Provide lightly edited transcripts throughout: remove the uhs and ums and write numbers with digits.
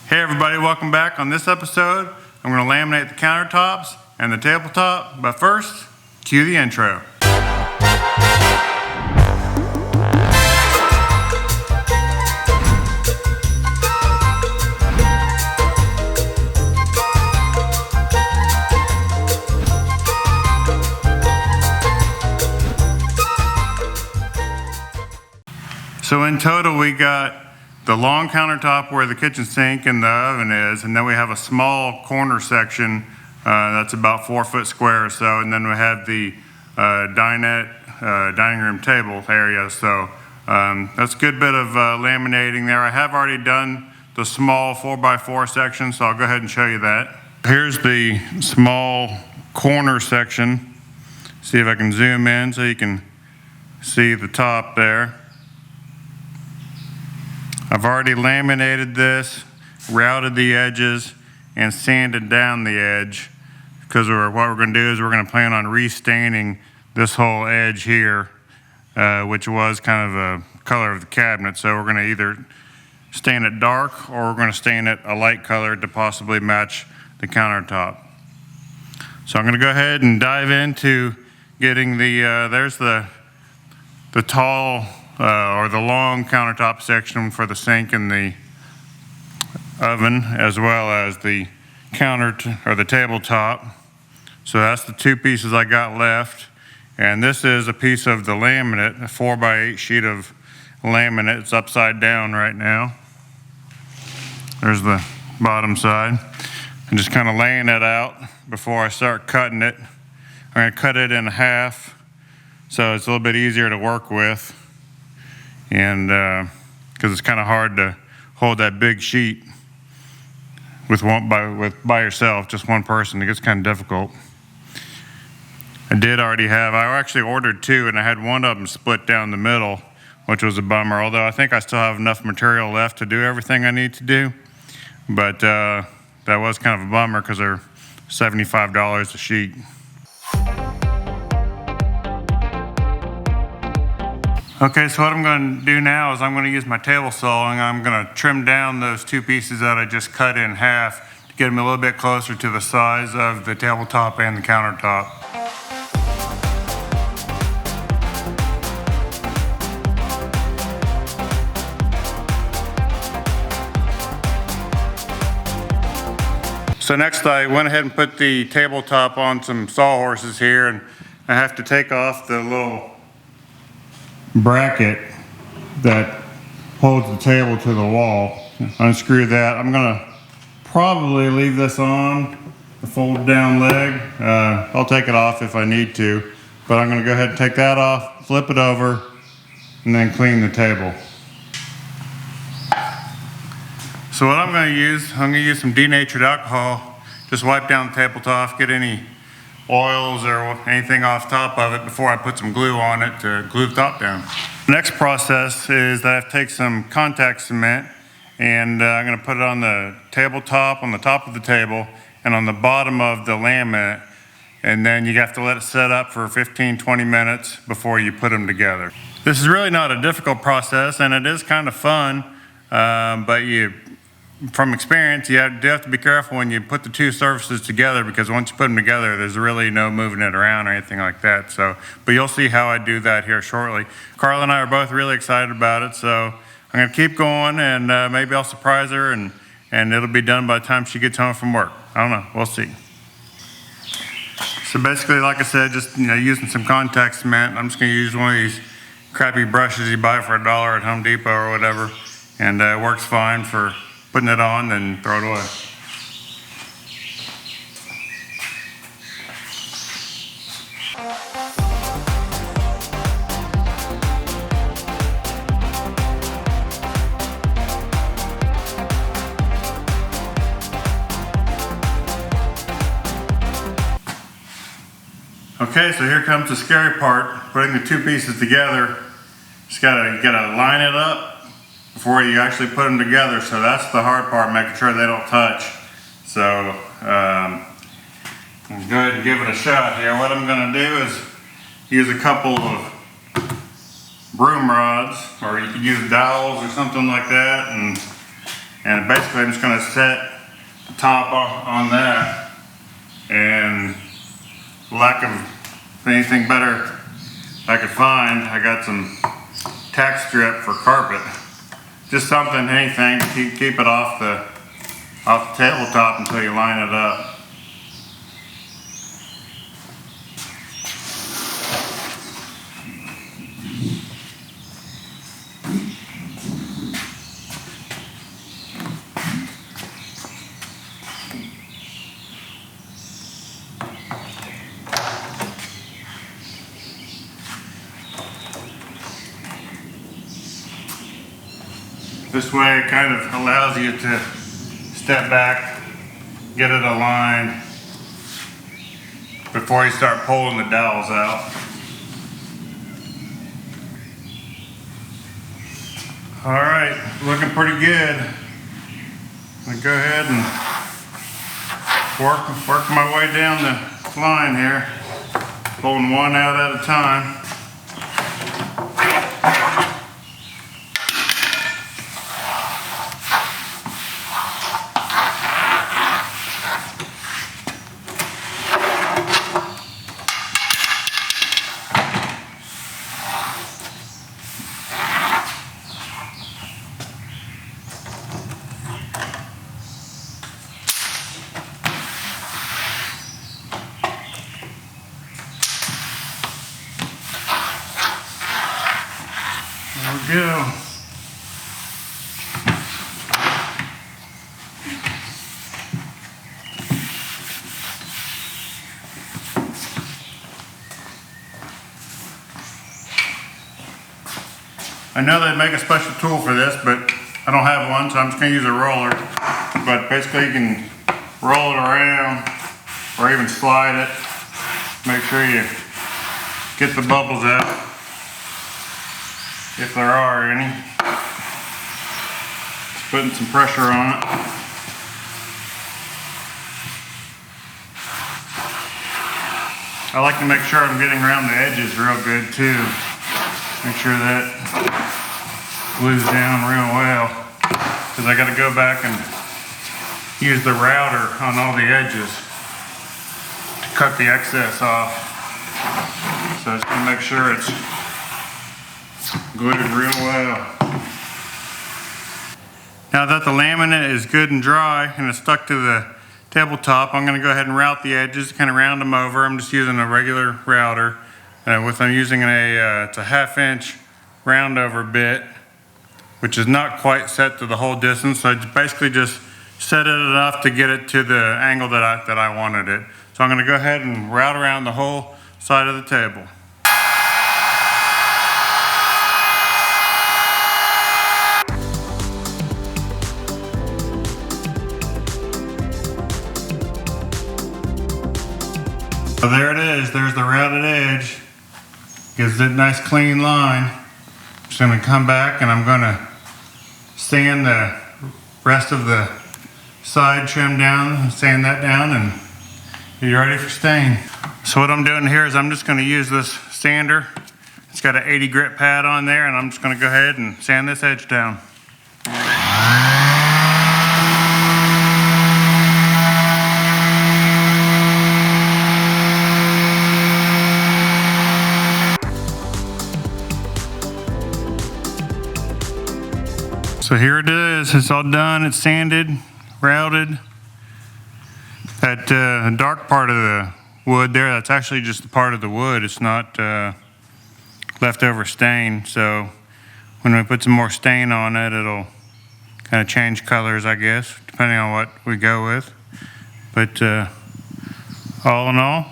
Hey everybody, welcome back. On this episode, I'm going to laminate the countertops and the tabletop, but first, cue the intro. So in total, we got the long countertop where the kitchen sink and the oven is, and then we have a small corner section that's about 4 foot square or so, and then we have the dining room table area. So that's a good bit of laminating there. I have already done the small 4x4 section, so I'll go ahead and show you that. Here's the small corner section. See if I can zoom in so you can see the top there. I've already laminated this, routed the edges, and sanded down the edge, because what we're going to do is we're going to plan on restaining this whole edge here, which was kind of a color of the cabinet. So we're going to either stain it dark or we're going to stain it a light color to possibly match the countertop. So I'm going to go ahead and dive into getting there's the tall or the long countertop section for the sink and the oven, as well as the the tabletop. So that's the two pieces I got left. And this is a piece of the laminate, a 4x8 sheet of laminate. It's upside down right now. There's the bottom side. I'm just kind of laying it out before I start cutting it. I'm going to cut it in half so it's a little bit easier to work with. And because it's kind of hard to hold that big sheet by yourself, just one person. It gets kind of difficult. I actually ordered two, and I had one of them split down the middle, which was a bummer, although I think I still have enough material left to do everything I need to do. But that was kind of a bummer because they're $75 a sheet. Okay, so what I'm going to do now is I'm going to use my table saw and I'm going to trim down those two pieces that I just cut in half to get them a little bit closer to the size of the tabletop and the countertop. So next I went ahead and put the tabletop on some sawhorses here, and I have to take off the little bracket that holds the table to the wall. Unscrew that. I'm gonna probably leave this on the fold down leg. I'll take it off if I need to, but I'm gonna go ahead and take that off, flip it over, and then clean the table. So what I'm gonna use some denatured alcohol, just wipe down the tabletop, get any oils or anything off top of it before I put some glue on it to glue the top down. The next process is that I have to take some contact cement and I'm going to put it on the tabletop, on the top of the table, and on the bottom of the laminate, and then you have to let it set up for 15-20 minutes before you put them together. This is really not a difficult process, and it is kind of fun, but from experience, do have to be careful when you put the two surfaces together, because once you put them together, there's really no moving it around or anything like that. So, but you'll see how I do that here shortly. Carla and I are both really excited about it, so I'm gonna keep going, and maybe I'll surprise her, and it'll be done by the time she gets home from work. I don't know, we'll see. So basically, like I said, just using some contact cement. I'm just gonna use one of these crappy brushes you buy for $1 at Home Depot or whatever, and it works fine for putting it on and throw it away. Okay, so here comes the scary part, putting the two pieces together. You gotta line it up before you actually put them together. So that's the hard part, making sure they don't touch. So I'm going to go ahead and give it a shot here. What I'm going to do is use a couple of broom rods, or you could use dowels or something like that, and And basically I'm just gonna set the top on that, and lack of anything better I could find, I got some tack strip for carpet. Just something, anything, keep it off the tabletop until you line it up. This way it kind of allows you to step back, get it aligned before you start pulling the dowels out. All right, looking pretty good. I'm gonna go ahead and work my way down the line here, pulling one out at a time. There we go. I know they make a special tool for this, but I don't have one, so I'm just going to use a roller. But basically you can roll it around or even slide it. Make sure you get the bubbles out, if there are any. Just putting some pressure on it. I like to make sure I'm getting around the edges real good too. Make sure that glues down real well, because I got to go back and use the router on all the edges to cut the excess off. So just going to make sure it's glued real well. Now that the laminate is good and dry and it's stuck to the tabletop, I'm going to go ahead and route the edges, kind of round them over. I'm just using a regular router. I'm using it's a 1/2 inch round over bit, which is not quite set to the whole distance. So I basically just set it enough to get it to the angle that I wanted it. So I'm going to go ahead and route around the whole side of the table. So there it is, there's the routed edge. Gives it a nice clean line. I'm just going to come back and I'm going to sand the rest of the side trim down, sand that down, and you're ready for stain. So what I'm doing here is I'm just going to use this sander. It's got an 80 grit pad on there, and I'm just going to go ahead and sand this edge down. So here it is, it's all done, it's sanded, routed. That dark part of the wood there, that's actually just the part of the wood, it's not leftover stain. So when we put some more stain on it, it'll kind of change colors, I guess, depending on what we go with. But all in all,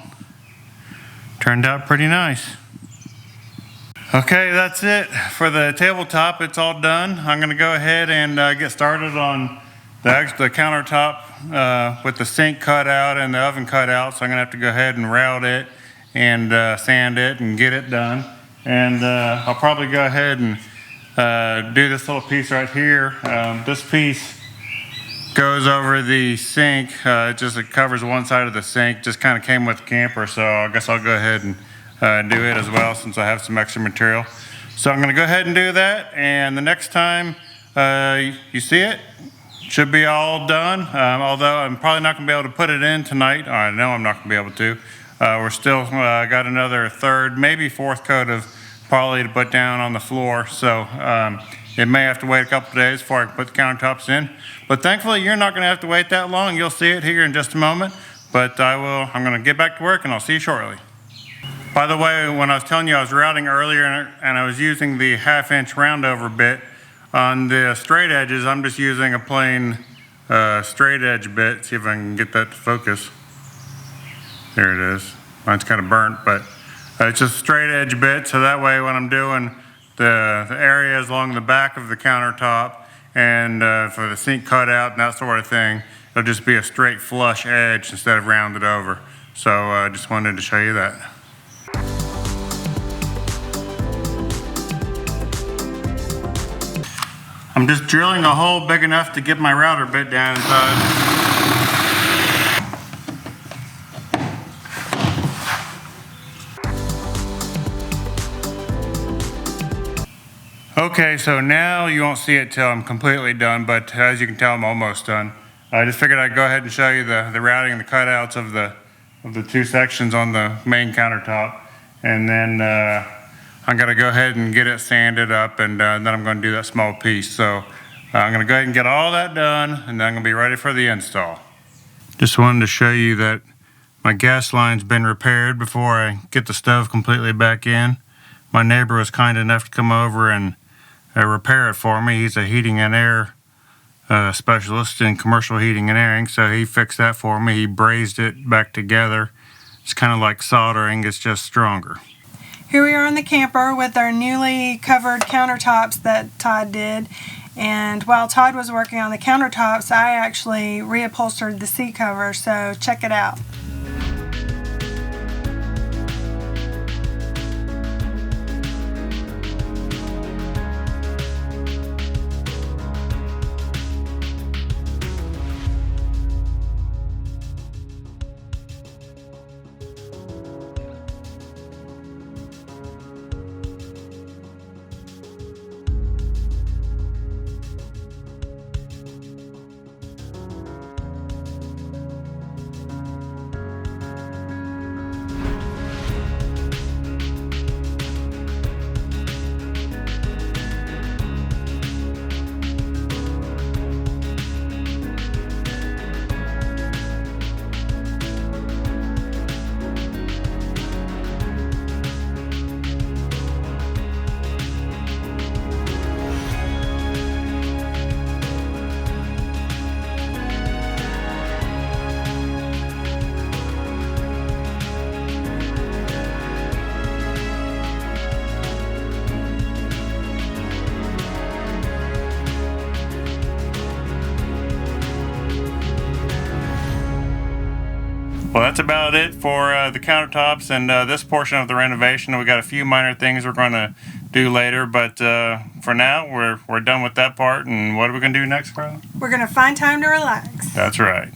turned out pretty nice. Okay, that's it for the tabletop. It's all done. I'm going to go ahead and get started on the countertop with the sink cut out and the oven cut out. So I'm going to have to go ahead and route it and sand it and get it done. And I'll probably go ahead and do this little piece right here. This piece goes over the sink. It covers one side of the sink. Just kind of came with the camper, so I guess I'll go ahead and do it as well since I have some extra material. So I'm going to go ahead and do that, and the next time you see it, should be all done, although I'm probably not going to be able to put it in tonight. I know I'm not going to be able to. We're still got another third, maybe fourth coat of poly to put down on the floor, so it may have to wait a couple of days before I can put the countertops in. But thankfully, you're not going to have to wait that long. You'll see it here in just a moment. But I'm going to get back to work, and I'll see you shortly. By the way, when I was telling you I was routing earlier and I was using the 1/2-inch roundover bit, on the straight edges, I'm just using a plain straight edge bit. See if I can get that to focus. There it is. Mine's kind of burnt, but it's just a straight edge bit, so that way when I'm doing the areas along the back of the countertop and for the sink cutout and that sort of thing, it'll just be a straight flush edge instead of rounded over. So I just wanted to show you that. I'm just drilling a hole big enough to get my router bit down inside. Okay, so now you won't see it till I'm completely done, but as you can tell, I'm almost done. I just figured I'd go ahead and show you the routing and the cutouts of the two sections on the main countertop, and then I'm gonna go ahead and get it sanded up, and then I'm gonna do that small piece. So I'm gonna go ahead and get all that done, and then I'm gonna be ready for the install. Just wanted to show you that my gas line's been repaired before I get the stove completely back in. My neighbor was kind enough to come over and repair it for me. He's a heating and air specialist in commercial heating and airing, so he fixed that for me. He brazed it back together. It's kind of like soldering, it's just stronger. Here we are in the camper with our newly covered countertops that Todd did. And while Todd was working on the countertops, I actually reupholstered the seat cover, so check it out. Well, that's about it for the countertops and this portion of the renovation. We got a few minor things we're going to do later, but for now we're done with that part. And what are we going to do next, Carla? We're going to find time to relax. That's right.